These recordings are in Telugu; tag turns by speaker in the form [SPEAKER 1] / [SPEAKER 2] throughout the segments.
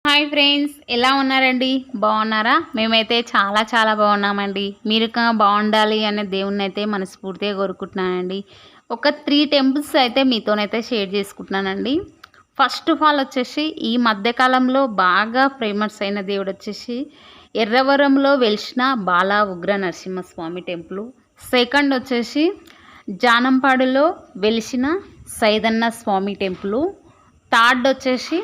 [SPEAKER 1] హాయ్ ఫ్రెండ్స్, ఎలా ఉన్నారండి? బాగున్నారా? మేమైతే చాలా చాలా బాగున్నామండి. మీరు బాగుండాలి అనే దేవుణ్ణి అయితే మనస్ఫూర్తిగా కోరుకుంటున్నానండి. ఒక 3 టెంపుల్స్ అయితే మీతోనైతే షేర్ చేసుకుంటున్నానండి. ఫస్ట్ ఆఫ్ ఆల్ వచ్చేసి ఈ మధ్యకాలంలో బాగా ఫేమస్ అయిన దేవుడు వచ్చేసి ఎర్రవరంలో వెలిసిన బాలా ఉగ్ర నరసింహస్వామి టెంపుల్. సెకండ్ వచ్చేసి జానంపాడులో వెలిసిన సైదన్న స్వామి టెంపుల్. థర్డ్ వచ్చేసి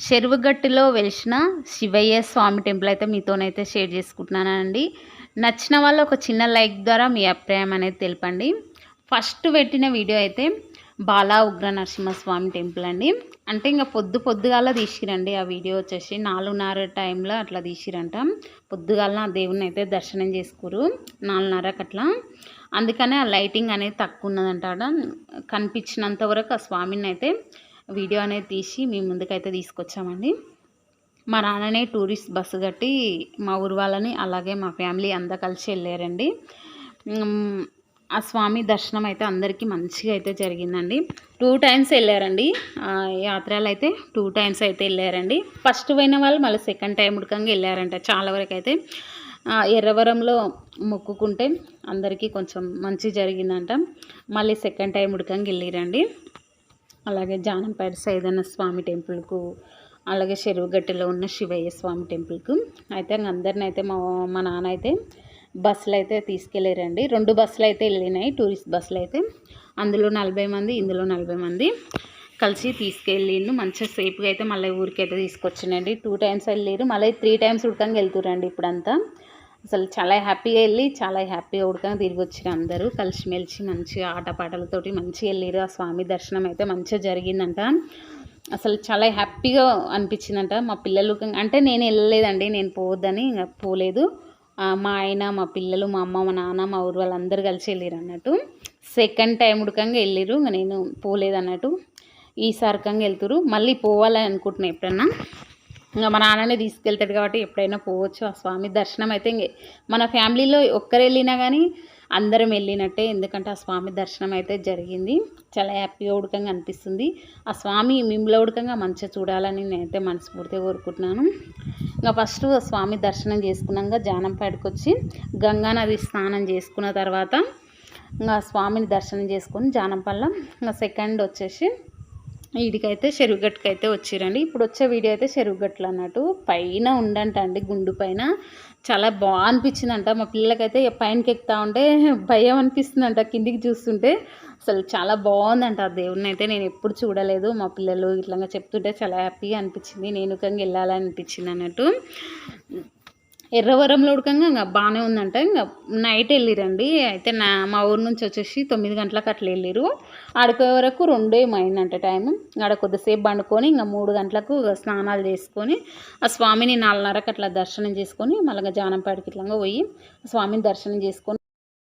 [SPEAKER 1] చెరువుగట్టులో వెలిసిన శివయ్య స్వామి టెంపుల్ అయితే మీతోనైతే షేర్ చేసుకుంటున్నానండి. నచ్చిన వాళ్ళు ఒక చిన్న లైక్ ద్వారా మీ అభిప్రాయం అనేది తెలపండి. ఫస్ట్ పెట్టిన వీడియో అయితే బాలా ఉగ్ర నరసింహస్వామి టెంపుల్ అండి. అంటే ఇంకా పొద్దుగాల తీసిరండి. ఆ వీడియో వచ్చేసి 4:30 టైంలో అట్లా తీసిరంట. పొద్దుగాల ఆ దేవుని అయితే దర్శనం చేసుకోరు 4:30కి అట్లా. అందుకనే ఆ లైటింగ్ అనేది తక్కువ ఉన్నదంట. కనిపించినంత వరకు ఆ స్వామిని అయితే వీడియో అనేది తీసి మీ ముందుకైతే తీసుకొచ్చామండి. మా నాన్ననే టూరిస్ట్ బస్సు కట్టి మా ఊరు వాళ్ళని అలాగే మా ఫ్యామిలీ అంతా కలిసి వెళ్ళారండి. ఆ స్వామి దర్శనం అయితే అందరికీ మంచిగా అయితే జరిగిందండి. 2 టైమ్స్ వెళ్ళారండి. యాత్రలు అయితే 2 టైమ్స్ అయితే వెళ్ళారండి. ఫస్ట్ పోయిన వాళ్ళు మళ్ళీ సెకండ్ టైం ఉడకంగా వెళ్ళారంట. చాలా వరకు అయితే ఎర్రవరంలో మొక్కుకుంటే అందరికీ కొంచెం మంచి జరిగిందంట. మళ్ళీ సెకండ్ టైం ఉడకంగా వెళ్ళిరండి. అలాగే జానంపేట సైదన్న స్వామి టెంపుల్కు, అలాగే చెరువుగట్టులో ఉన్న శివయ్య స్వామి టెంపుల్కు అయితే అందరిని అయితే మా నాన్న అయితే బస్సులు అయితే తీసుకెళ్ళారండి. 2 బస్సులు అయితే వెళ్ళినాయి, టూరిస్ట్ బస్సులు అయితే. అందులో 40 మంది, ఇందులో 40 మంది కలిసి తీసుకెళ్ళిండు. మంచిగా సేఫ్గా అయితే మళ్ళీ ఊరికైతే తీసుకొచ్చిండండి. 2 టైమ్స్ వెళ్ళారు, మళ్ళీ 3 టైమ్స్ ఉడకంగా వెళ్తురండి ఇప్పుడంతా. అసలు చాలా హ్యాపీగా వెళ్ళి చాలా హ్యాపీగా ఉడకంగా తిరిగి వచ్చిన అందరూ కలిసిమెలిసి మంచిగా ఆటపాటలతోటి మంచిగా వెళ్ళారు. ఆ స్వామి దర్శనం అయితే మంచిగా జరిగిందంట. అసలు చాలా హ్యాపీగా అనిపించిందంట. మా పిల్లలు అంటే నేను వెళ్ళలేదండి, నేను పోవద్దని ఇంకా పోలేదు. మా ఆయన, మా పిల్లలు, మా అమ్మ, మా నాన్న, మా ఊరు వాళ్ళందరూ కలిసి వెళ్ళారు అన్నట్టు. సెకండ్ టైం ఉడకంగా వెళ్ళారు, ఇంకా నేను పోలేదు అన్నట్టు. ఈసారికంగా వెళ్తురు. మళ్ళీ పోవాలని అనుకుంటున్నాను ఎప్పుడన్నా. ఇంకా మా నాన్ననే తీసుకెళ్తాడు కాబట్టి ఎప్పుడైనా పోవచ్చు. ఆ స్వామి దర్శనం అయితే మన ఫ్యామిలీలో ఒక్కరు వెళ్ళినా కానీ అందరం వెళ్ళినట్టే. ఎందుకంటే ఆ స్వామి దర్శనం అయితే జరిగింది. చాలా హ్యాపీగా ఉడకంగా అనిపిస్తుంది. ఆ స్వామి మిమ్మల్ని ఉడకంగా మంచిగా చూడాలని నేనైతే మనస్ఫూర్తిగా కోరుకుంటున్నాను. ఇంకా ఫస్ట్ స్వామి దర్శనం చేసుకున్నాక జానంపేటకు వచ్చి గంగానది స్నానం చేసుకున్న తర్వాత ఇంకా స్వామిని దర్శనం చేసుకొని జానంపల్ల ఇంకా సెకండ్ వచ్చేసి వీడికైతే చెరువుగట్టుకైతే వచ్చిరండి. ఇప్పుడు వచ్చే వీడియో అయితే చెరువుగట్లు అన్నట్టు పైన ఉండంట అండి, గుండు పైన. చాలా బాగా అనిపించిందంట. మా పిల్లలకైతే పైనకి ఎక్కుతా ఉంటే భయం అనిపిస్తుందంట కిందికి చూస్తుంటే. అసలు చాలా బాగుందంట. ఆ దేవుడిని అయితే నేను ఎప్పుడు చూడలేదు. మా పిల్లలు ఇట్లా చెప్తుంటే చాలా హ్యాపీగా అనిపించింది. నేను వెళ్ళాలని అనిపించింది అన్నట్టు. ఎర్రవరంలో ఉడకంగా ఇంకా బాగానే ఉందంట. ఇంకా నైట్ వెళ్ళిరండి. అయితే మా ఊరు నుంచి వచ్చేసి 9 గంటలకు అట్లా వెళ్ళిరు. ఆడిపోయే వరకు 2 అయిందంట టైము. ఆడ కొద్దిసేపు పండుకొని ఇంకా 3 గంటలకు స్నానాలు చేసుకొని ఆ స్వామిని 4:30కి అట్లా దర్శనం చేసుకొని మళ్ళీ జానంపేటకి ఇట్లా పోయి స్వామిని దర్శనం చేసుకొని